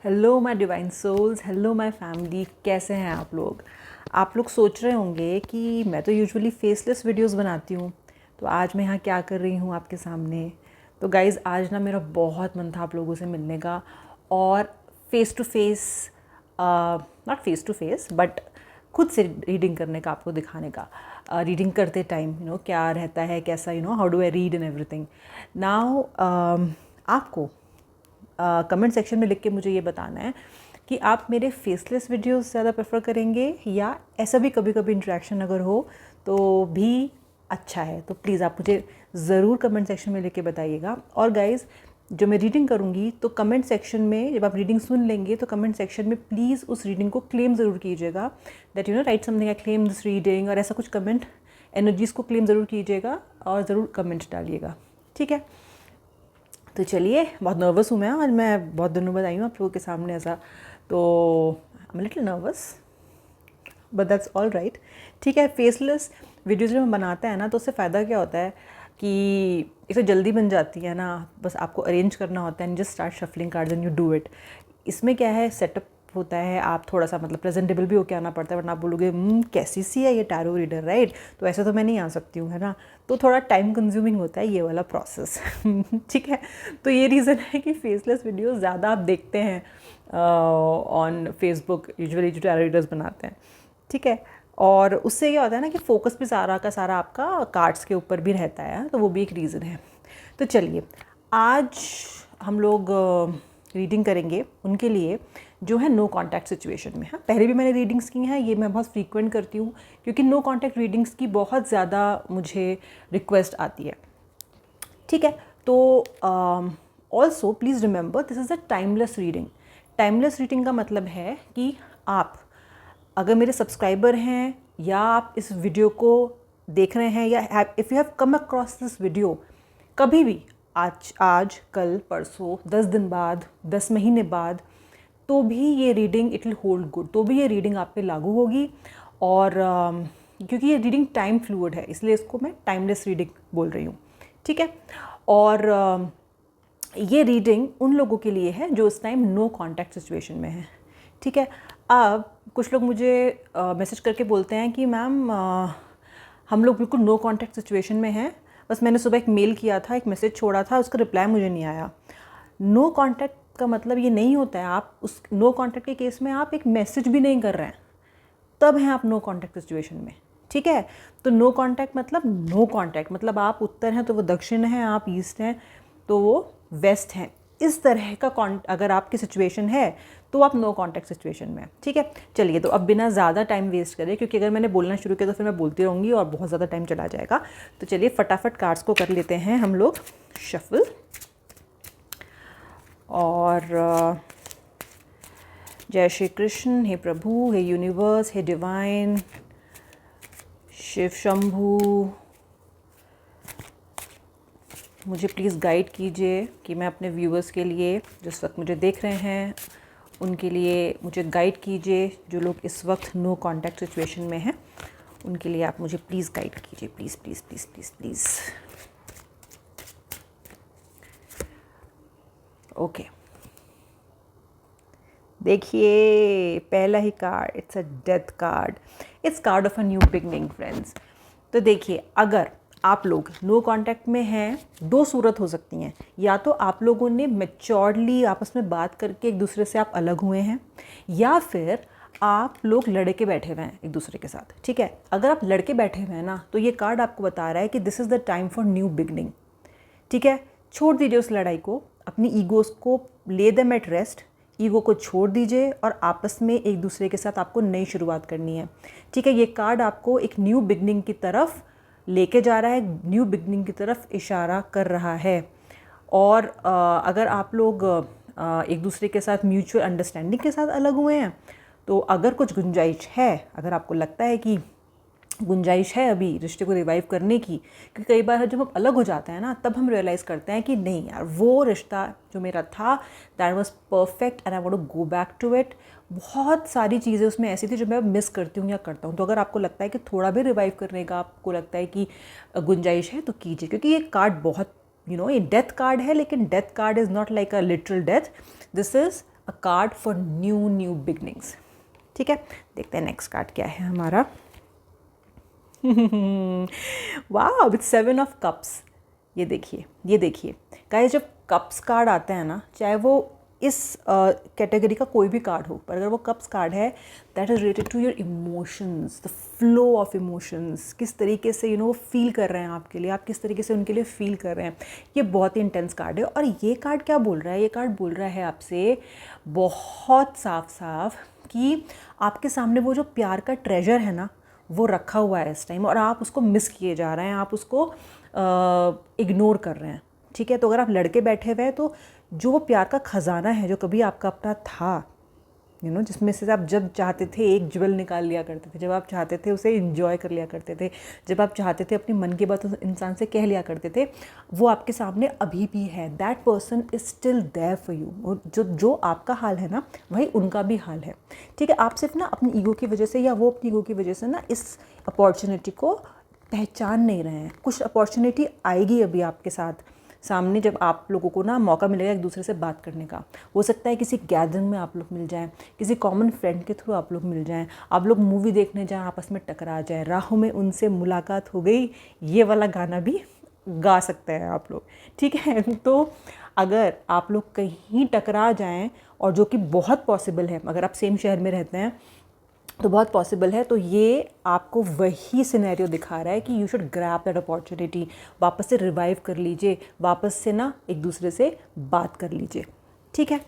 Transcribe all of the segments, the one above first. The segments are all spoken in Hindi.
Hello my divine souls, hello my family. कैसे हैं आप लोग? आप लोग सोच रहे होंगे कि मैं तो यूजुअली फेसलेस वीडियोस बनाती हूँ, तो आज मैं यहाँ क्या कर रही हूँ आपके सामने। तो गाइज़, आज ना मेरा बहुत मन था आप लोगों से मिलने का और face to face, not face to face but खुद से रीडिंग करने का, आपको दिखाने का। रीडिंग करते टाइम क्या रहता है, कैसा how do I read and everything. Now आपको कमेंट सेक्शन में लिख के मुझे ये बताना है कि आप मेरे फेसलेस वीडियोस ज़्यादा प्रेफर करेंगे या ऐसा भी कभी कभी इंटरेक्शन अगर हो तो भी अच्छा है। तो प्लीज़ आप मुझे ज़रूर कमेंट सेक्शन में लिख के बताइएगा। और गाइज़, जो मैं रीडिंग करूँगी तो कमेंट सेक्शन में जब आप रीडिंग सुन लेंगे तो कमेंट सेक्शन में प्लीज़ उस रीडिंग को क्लेम ज़रूर कीजिएगा, that right something, I claim this reading, और ऐसा कुछ कमेंट एनर्जीज़ को क्लेम ज़रूर कीजिएगा और ज़रूर कमेंट डालिएगा, ठीक है? तो चलिए, बहुत नर्वस हूँ आज मैं बहुत दिनों बाद आई हूँ आप लोगों के सामने ऐसा, तो I am little nervous but that's all right, ठीक है। फेसलेस वीडियोज़ जब हम बनाते हैं ना तो उससे फ़ायदा क्या होता है कि एक तो जल्दी बन जाती है ना, बस आपको अरेंज करना होता है and just start shuffling cards and you do it. इसमें क्या है, सेटअप होता है, आप थोड़ा सा मतलब प्रेजेंटेबल भी होकर आना पड़ता है, वरना आप बोलोगे कैसी सी है ये टैरो रीडर, राइट? तो ऐसे तो मैं नहीं आ सकती हूँ, है ना। तो थोड़ा टाइम कंज्यूमिंग होता है ये वाला प्रोसेस ठीक है। तो ये रीज़न है कि फेसलेस वीडियोस ज़्यादा आप देखते हैं ऑन फेसबुक, यूजुअली जो टैरो रीडर्स बनाते हैं, ठीक है। और उससे क्या होता है ना कि फोकस भी सारा का सारा आपका कार्ड्स के ऊपर भी रहता है, तो वो भी एक रीज़न है। तो चलिए, आज हम लोग रीडिंग करेंगे उनके लिए जो है नो कॉन्टैक्ट सिचुएशन में। हाँ, पहले भी मैंने रीडिंग्स की हैं, ये मैं बहुत फ्रीक्वेंट करती हूँ क्योंकि नो कॉन्टैक्ट रीडिंग्स की बहुत ज़्यादा मुझे रिक्वेस्ट आती है, ठीक है। तो also please remember this is a timeless reading. Timeless reading का मतलब है कि आप अगर मेरे सब्सक्राइबर हैं या आप इस वीडियो को देख रहे हैं या if you have come across this video कभी भी, आज कल परसों, 10 दिन बाद, 10 महीने बाद, तो भी ये reading it will hold good, तो भी ये रीडिंग आप पे लागू होगी। और क्योंकि ये रीडिंग टाइम फ्लूइड है इसलिए इसको मैं टाइमलेस रीडिंग बोल रही हूँ, ठीक है। और ये रीडिंग उन लोगों के लिए है जो इस टाइम नो कॉन्टैक्ट सिचुएशन में है, ठीक है। अब कुछ लोग मुझे मैसेज करके बोलते हैं कि मैम हम लोग बिल्कुल नो कॉन्टैक्ट सिचुएशन में हैं, बस मैंने सुबह एक मेल किया था, एक मैसेज छोड़ा था, उसका रिप्लाई मुझे नहीं आया। नो कॉन्टैक्ट का मतलब ये नहीं होता है आप उस नो कॉन्टैक्ट के केस में आप एक मैसेज भी नहीं कर रहे हैं तब हैं आप नो कॉन्टैक्ट सिचुएशन में, ठीक है। तो नो कॉन्टैक्ट मतलब नो कॉन्टैक्ट मतलब आप उत्तर हैं तो वो दक्षिण हैं, आप ईस्ट हैं तो वो वेस्ट हैं। इस तरह का अगर आपकी सिचुएशन है तो आप नो कॉन्टैक्ट सिचुएशन में, ठीक है। चलिए, तो अब बिना ज़्यादा टाइम वेस्ट करें, क्योंकि अगर मैंने बोलना शुरू किया तो फिर मैं बोलती रहूँगी और बहुत ज़्यादा टाइम चला जाएगा। तो चलिए फटाफट कार्ड्स को कर लेते हैं हम लोग शफल। और जय श्री कृष्ण, हे प्रभु, हे यूनिवर्स, हे डिवाइन, शिव शंभू, मुझे प्लीज़ गाइड कीजिए कि मैं अपने व्यूअर्स के लिए, जिस वक्त मुझे देख रहे हैं उनके लिए मुझे गाइड कीजिए। जो लोग इस वक्त नो कॉन्टैक्ट सिचुएशन में हैं उनके लिए आप मुझे प्लीज़ गाइड कीजिए, please please please please please. Okay, देखिए पहला ही card, it's a death card, it's card of a new beginning friends. तो देखिए, अगर आप लोग नो कांटेक्ट में हैं, दो सूरत हो सकती हैं। या तो आप लोगों ने मैच्योरली आपस में बात करके एक दूसरे से आप अलग हुए हैं, या फिर आप लोग लड़के बैठे हुए हैं एक दूसरे के साथ, ठीक है। अगर आप लड़के बैठे हुए हैं ना तो ये कार्ड आपको बता रहा है कि this is the time for new beginning, ठीक है। छोड़ दीजिए उस लड़ाई को, अपनी ईगोज़ को ले देम एट रेस्ट, ईगो को छोड़ दीजिए और आपस में एक दूसरे के साथ आपको नई शुरुआत करनी है, ठीक है। ये कार्ड आपको एक न्यू बिगनिंग की तरफ लेके जा रहा है, न्यू बिगनिंग की तरफ इशारा कर रहा है। और अगर आप लोग एक दूसरे के साथ म्यूचुअल अंडरस्टैंडिंग के साथ अलग हुए हैं तो अगर कुछ गुंजाइश है, अगर आपको लगता है कि गुंजाइश है अभी रिश्ते को रिवाइव करने की, क्योंकि कई बार जब हम अलग हो जाते हैं ना तब हम रियलाइज़ करते हैं कि नहीं यार, वो रिश्ता जो मेरा था that was perfect and I want to go back to it. बहुत सारी चीज़ें उसमें ऐसी थी जो मैं मिस करती हूँ या करता हूँ। तो अगर आपको लगता है कि थोड़ा भी रिवाइव करने का आपको लगता है कि गुंजाइश है तो कीजिए, क्योंकि ये कार्ड बहुत ये डेथ कार्ड है, लेकिन death card is not like a literal death, this is a card for new beginnings. ठीक है, देखते हैं नेक्स्ट कार्ड क्या है हमारा। वाह, विथ 7 ऑफ कप्स। ये देखिए गाइस, जब कप्स कार्ड आता है ना, चाहे वो इस कैटेगरी का कोई भी कार्ड हो, पर अगर वो कप्स कार्ड है, that is related to your emotions, the flow of emotions. किस तरीके से वो फील कर रहे हैं आपके लिए, आप किस तरीके से उनके लिए फील कर रहे हैं। ये बहुत ही इंटेंस कार्ड है। और ये कार्ड क्या बोल रहा है? ये कार्ड बोल रहा है आपसे बहुत साफ साफ कि आपके सामने वो जो प्यार का ट्रेजर है ना, वो रखा हुआ है इस टाइम, और आप उसको मिस किए जा रहे हैं, आप उसको इग्नोर कर रहे हैं। ठीक है, तो अगर आप लड़के बैठे हुए हैं, तो जो वो प्यार का ख़जाना है जो कभी आपका अपना था, जिसमें से आप जब चाहते थे एक ज्वेल निकाल लिया करते थे, जब आप चाहते थे उसे इंजॉय कर लिया करते थे, जब आप चाहते थे अपनी मन की बात उस इंसान से कह लिया करते थे, वो आपके सामने अभी भी है। That person is still there for you. और जो आपका हाल है ना, वही उनका भी हाल है। ठीक है, आप सिर्फ ना अपनी ईगो की वजह से, या वो अपनी ईगो की वजह से ना इस अपॉर्चुनिटी को पहचान नहीं रहे हैं। कुछ अपॉर्चुनिटी आएगी अभी आपके साथ सामने, जब आप लोगों को ना मौका मिलेगा एक दूसरे से बात करने का। हो सकता है किसी गैदरिंग में आप लोग मिल जाएं, किसी कॉमन फ्रेंड के थ्रू आप लोग मिल जाएं, आप लोग मूवी देखने जाएं, आपस में टकरा जाएं, राहों में उनसे मुलाकात हो गई, ये वाला गाना भी गा सकते हैं आप लोग। ठीक है, तो अगर आप लोग कहीं टकरा जाएँ, और जो कि बहुत पॉसिबल है, अगर आप सेम शहर में रहते हैं तो बहुत पॉसिबल है, तो ये आपको वही सिनेरियो दिखा रहा है कि you should grab that opportunity. वापस से रिवाइव कर लीजिए, वापस से ना एक दूसरे से बात कर लीजिए। ठीक है,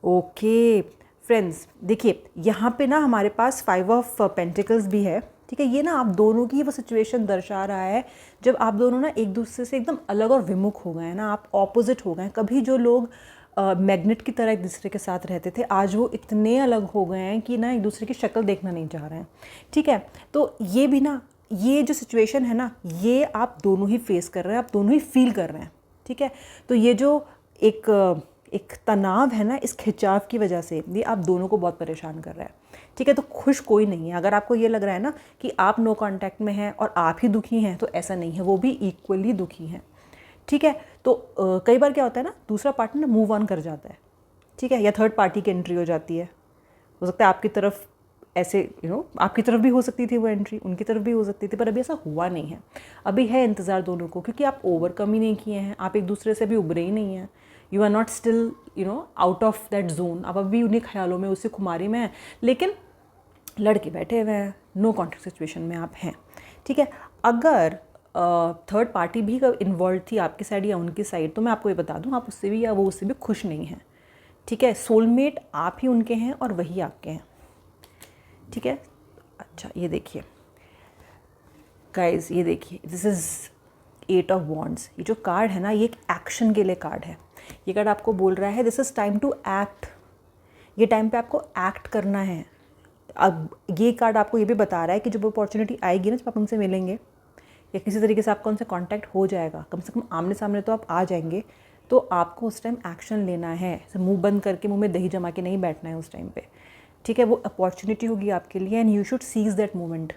ओके फ्रेंड्स, देखिए यहाँ पे ना हमारे पास 5 ऑफ पेंटिकल्स भी है। ठीक है, ये ना आप दोनों की वो सिचुएशन दर्शा रहा है जब आप दोनों ना एक दूसरे से एकदम अलग और विमुख हो गए हैं ना, आप ऑपोजिट हो गए हैं। कभी जो लोग मैग्नेट की तरह एक दूसरे के साथ रहते थे, आज वो इतने अलग हो गए हैं कि ना एक दूसरे की शक्ल देखना नहीं चाह रहे हैं। ठीक है, तो ये भी ना, ये जो सिचुएशन है ना, ये आप दोनों ही फेस कर रहे हैं, आप दोनों ही फील कर रहे हैं। ठीक है, तो ये जो एक तनाव है ना, इस खिंचाव की वजह से ये आप दोनों को बहुत परेशान कर रहा है। ठीक है, तो खुश कोई नहीं है। अगर आपको ये लग रहा है ना कि आप नो कांटेक्ट में हैं और आप ही दुखी हैं, तो ऐसा नहीं है, वो भी इक्वली दुखी हैं। ठीक है, तो कई बार क्या होता है ना, दूसरा पार्टनर मूव ऑन कर जाता है। ठीक है, या थर्ड पार्टी की एंट्री हो जाती है। हो सकता है आपकी तरफ ऐसे आपकी तरफ भी हो सकती थी वो एंट्री, उनकी तरफ भी हो सकती थी, पर अभी ऐसा हुआ नहीं है। अभी है इंतज़ार दोनों को, क्योंकि आप ओवरकम ही नहीं किए हैं, आप एक दूसरे से भी उभरे ही नहीं हैं। You are not still out of that zone. आप अभी उन्हीं ख्यालों में, उसी खुमारी में हैं, लेकिन लड़के बैठे हुए हैं, नो कॉन्ट्रैक्ट सिचुएशन में आप हैं। ठीक है, अगर थर्ड पार्टी भी इन्वॉल्व थी आपकी साइड या उनकी साइड, तो मैं आपको ये बता दूं, आप उससे भी या वो उससे भी खुश नहीं हैं। ठीक है, सोलमेट आप ही उनके हैं और वही आपके हैं। ठीक है, अच्छा ये देखिए गाइज, ये देखिए, दिस इज़ 8 ऑफ वॉन्ड्स। ये जो कार्ड है ना, ये एक एक्शन के लिए कार्ड है। ये कार्ड आपको बोल रहा है this is time to act. ये टाइम पे आपको एक्ट करना है। अब ये कार्ड आपको ये भी बता रहा है कि जब अपॉर्चुनिटी आएगी ना, जब आप उनसे मिलेंगे या किसी तरीके से आपका उनसे कांटेक्ट हो जाएगा, कम से कम आमने सामने तो आप आ जाएंगे, तो आपको उस टाइम एक्शन लेना है। मुंह बंद करके, मुंह में दही जमा के नहीं बैठना है उस टाइम पे। ठीक है, वो अपॉर्चुनिटी होगी आपके लिए, and you should seize that moment.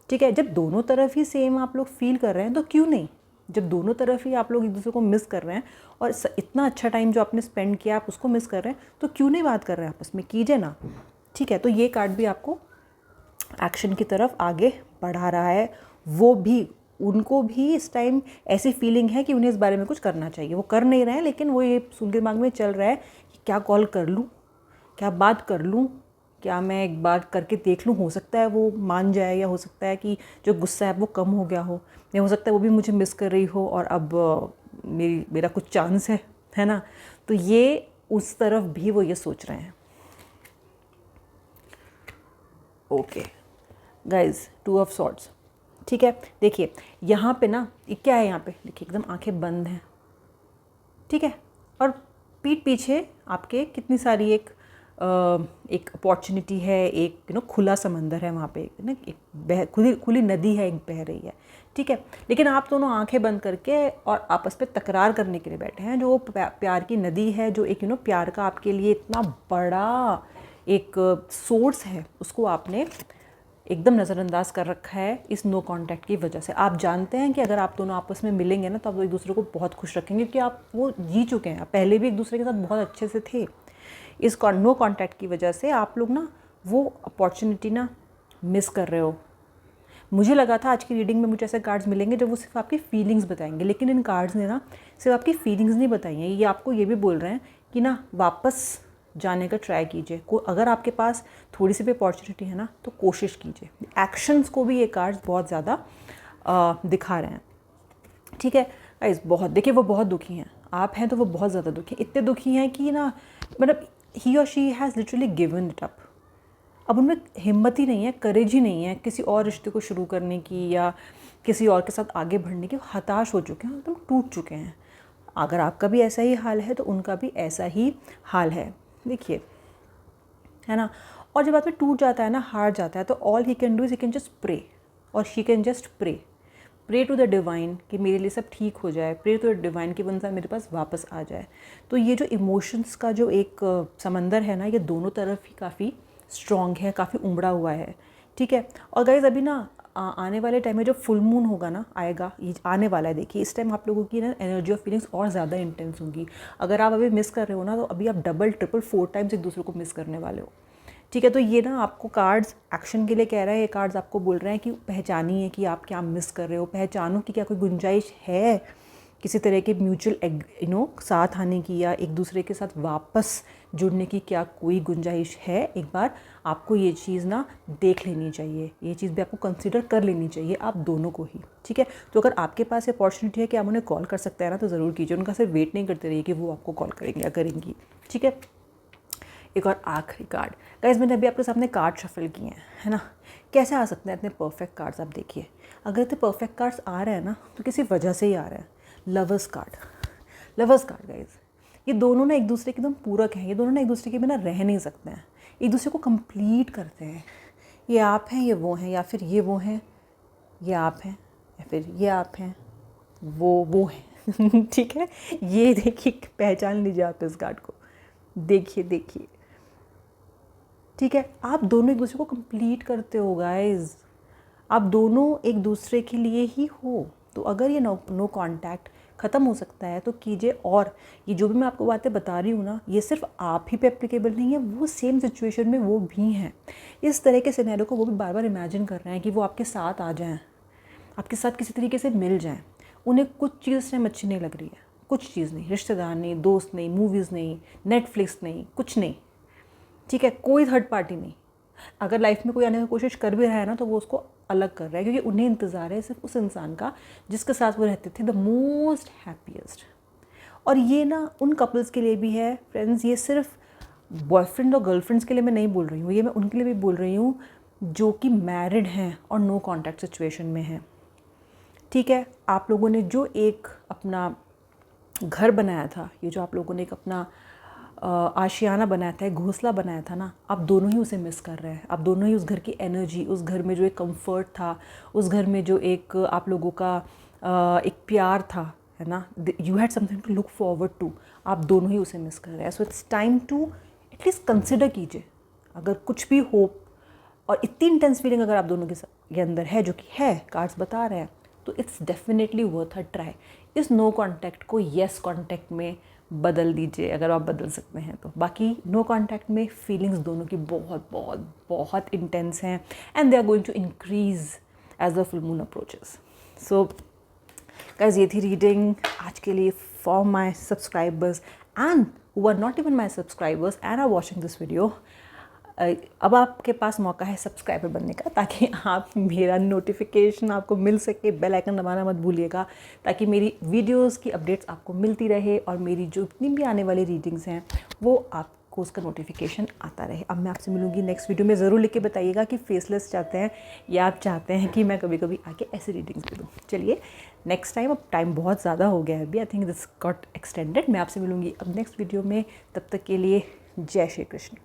ठीक है, जब दोनों तरफ ही सेम आप लोग फील कर रहे हैं, तो क्यों नहीं, जब दोनों तरफ ही आप लोग एक दूसरे को मिस कर रहे हैं, और इतना अच्छा टाइम जो आपने स्पेंड किया आप उसको मिस कर रहे हैं, तो क्यों नहीं बात कर रहे हैं आपस में, कीजिए ना। ठीक है, तो ये कार्ड भी आपको एक्शन की तरफ आगे बढ़ा रहा है। वो भी, उनको भी इस टाइम ऐसी फीलिंग है कि उन्हें इस बारे में कुछ करना चाहिए। वो कर नहीं रहे हैं, लेकिन वो ये सुन के दिमाग में चल रहा है कि क्या कॉल कर लूँ, क्या बात कर लूँ, क्या मैं एक बार करके देख लूँ, हो सकता है वो मान जाए, या हो सकता है कि जो गुस्सा है वो कम हो गया हो, या हो सकता है वो भी मुझे मिस कर रही हो और अब मेरा कुछ चांस है ना। तो ये उस तरफ भी वो ये सोच रहे हैं। Okay guys, 2 of swords. ठीक है, देखिए यहाँ पे ना, ये क्या है, यहाँ पे देखिए एकदम आंखें बंद हैं। ठीक है, और पीठ पीछे आपके कितनी सारी एक अपॉर्चुनिटी है, एक खुला समंदर है वहाँ पे ना, एक खुली नदी है, एक बह रही है। ठीक है, लेकिन आप दोनों आंखें बंद करके और आपस में तकरार करने के लिए बैठे हैं। जो प्यार की नदी है, जो एक प्यार का आपके लिए इतना बड़ा एक सोर्स है, उसको आपने एकदम नज़रअंदाज कर रखा है इस नो कांटेक्ट की वजह से। आप जानते हैं कि अगर आप दोनों आपस में मिलेंगे ना तो आप एक दूसरे को बहुत खुश रखेंगे, क्योंकि आप वो जी चुके हैं, पहले भी एक दूसरे के साथ बहुत अच्छे से थे। इस नो कांटेक्ट की वजह से आप लोग ना वो अपॉर्चुनिटी ना मिस कर रहे हो। मुझे लगा था आज की रीडिंग में मुझे ऐसे कार्ड्स मिलेंगे जब वो सिर्फ आपकी फीलिंग्स बताएंगे, लेकिन इन कार्ड्स ने ना सिर्फ आपकी फीलिंग्स नहीं बताई हैं, ये आपको ये भी बोल रहे हैं कि ना वापस जाने का ट्राई कीजिए। अगर आपके पास थोड़ी सी भी अपॉर्चुनिटी है ना तो कोशिश कीजिए। एक्शंस को भी ये कार्ड्स बहुत ज़्यादा दिखा रहे हैं, ठीक है गाइस। बहुत देखिए, वो बहुत दुखी हैं, आप हैं तो वो बहुत ज़्यादा दुखी हैं, इतने दुखी हैं कि ना मतलब ही और she has literally given it up. अब उनमें हिम्मत ही नहीं है, करेज ही नहीं है किसी और रिश्ते को शुरू करने की या किसी और के साथ आगे बढ़ने की। हताश हो चुके हैं, एकदम टूट चुके हैं। अगर आपका भी ऐसा ही हाल है तो उनका भी ऐसा ही हाल है, देखिए, है ना। और जब आदमी टूट जाता है ना, हार जाता है, तो all he can do is he can just pray, और she can just pray to the divine कि मेरे लिए सब ठीक हो जाए, प्रे टू द डिवाइन कि वो इंसान मेरे पास वापस आ जाए। तो ये जो इमोशंस का जो एक समंदर है ना, ये दोनों तरफ ही काफ़ी स्ट्रॉन्ग है, काफ़ी उमड़ा हुआ है, ठीक है। और गाइस अभी ना आने वाले टाइम में जो फुल मून होगा ना, आएगा, ये आने वाला है, देखिए इस टाइम आप लोगों की ना एनर्जी और फीलिंग्स और ज़्यादा इंटेंस होंगी। अगर आप अभी मिस कर रहे हो ना, तो अभी आप डबल ट्रिपल 4 टाइम्स एक दूसरे को मिस करने वाले हो, ठीक है। तो ये ना आपको कार्ड्स एक्शन के लिए कह रहा है, ये कार्ड्स आपको बोल रहे हैं कि पहचानिए कि आप क्या मिस कर रहे हो, पहचानो कि क्या कोई गुंजाइश है किसी तरह के म्यूचुअल साथ आने की, या एक दूसरे के साथ वापस जुड़ने की, क्या कोई गुंजाइश है। एक बार आपको ये चीज़ ना देख लेनी चाहिए, ये चीज़ भी आपको कंसिडर कर लेनी चाहिए, आप दोनों को ही, ठीक है। तो अगर आपके पास ये अपॉर्चुनिटी है कि आप उन्हें कॉल कर सकते हैं ना, तो ज़रूर कीजिए। उनका सिर्फ वेट नहीं करते रहिए कि वो आपको कॉल करेंगे या करेंगी, ठीक है। एक और आखिरी कार्ड गाइस, मैंने अभी आपके सामने कार्ड शफल किए हैं, है ना। कैसे आ सकते हैं इतने परफेक्ट कार्ड्स, आप देखिए। अगर इतने परफेक्ट कार्ड्स आ रहे हैं ना तो किसी वजह से ही आ रहे हैं। लवर्स कार्ड गाइस, ये दोनों ना एक दूसरे के एकदम पूरक हैं, ये दोनों ना एक दूसरे के बिना रह नहीं सकते हैं, एक दूसरे को कंप्लीट करते हैं। ये आप हैं, ये वो हैं, या फिर ये वो हैं, ये आप हैं, या फिर ये आप हैं, वो हैं ठीक है। ये देखिए, पहचान लीजिए आप इस कार्ड को, देखिए, ठीक है। आप दोनों एक दूसरे को कंप्लीट करते हो गाइस, आप दोनों एक दूसरे के लिए ही हो। तो अगर ये नो कांटेक्ट ख़त्म हो सकता है तो कीजिए। और ये जो भी मैं आपको बातें बता रही हूँ ना, ये सिर्फ आप ही पे एप्लीकेबल नहीं है, वो सेम सिचुएशन में वो भी हैं। इस तरह के सिनेरियो को वो भी बार बार इमेजिन कर रहे हैं कि वो आपके साथ आ जाएं, आपके साथ किसी तरीके से मिल जाएं। उन्हें कुछ चीज़ टाइम अच्छी नहीं लग रही है, कुछ चीज़ नहीं, रिश्तेदार नहीं, दोस्त नहीं, मूवीज़ नहीं, नेटफ्लिक्स नहीं, कुछ नहीं, ठीक है। कोई थर्ड पार्टी नहीं। अगर लाइफ में कोई आने की कोशिश कर भी रहा है ना, तो वो उसको अलग कर रहा है, क्योंकि उन्हें इंतज़ार है सिर्फ उस इंसान का जिसके साथ वो रहते थे द मोस्ट हैप्पीएस्ट। और ये ना उन कपल्स के लिए भी है फ्रेंड्स, ये सिर्फ बॉयफ्रेंड और गर्लफ्रेंड्स के लिए मैं नहीं बोल रही हूँ, ये मैं उनके लिए भी बोल रही हूँ जो कि मैरिड हैं और नो कॉन्टैक्ट सिचुएशन में हैं, ठीक है। आप लोगों ने जो एक अपना घर बनाया था, ये जो आप लोगों ने एक अपना आशियाना बनाया था, एक घोंसला बनाया था ना, आप दोनों ही उसे मिस कर रहे हैं। आप दोनों ही उस घर की एनर्जी, उस घर में जो एक कंफर्ट था, उस घर में जो एक आप लोगों का एक प्यार था, है ना, you had something to look forward to, आप दोनों ही उसे मिस कर रहे हैं। So it's time to at least consider कीजिए, अगर कुछ भी होप और इतनी इंटेंस फीलिंग अगर आप दोनों के अंदर है, जो कि है, कार्ड्स बता रहे हैं, तो it's definitely worth a try. इस नो कॉन्टैक्ट को येस कॉन्टैक्ट में बदल दीजिए अगर आप बदल सकते हैं तो। बाकी नो कॉन्टैक्ट में फीलिंग्स दोनों की बहुत बहुत बहुत इंटेंस हैं, and they are going to increase as the full moon approaches. So guys, ये थी रीडिंग आज के लिए for my subscribers and who are not even my subscribers and are watching this video. अब आपके पास मौका है सब्सक्राइबर बनने का, ताकि आप मेरा नोटिफिकेशन आपको मिल सके। बेल आइकन दबाना मत भूलिएगा, ताकि मेरी वीडियोस की अपडेट्स आपको मिलती रहे और मेरी जो इतनी भी आने वाली रीडिंग्स हैं वो आपको उसका नोटिफिकेशन आता रहे। अब मैं आपसे मिलूंगी नेक्स्ट वीडियो में। ज़रूर लिख के बताइएगा कि फेसलेस चाहते हैं या आप चाहते हैं कि मैं कभी कभी आके ऐसी रीडिंग्स दे दूँ। चलिए नेक्स्ट टाइम, अब टाइम बहुत ज़्यादा हो गया है अभी, I think this got extended. मैं आपसे मिलूंगी अब नेक्स्ट वीडियो में, तब तक के लिए जय श्री कृष्ण।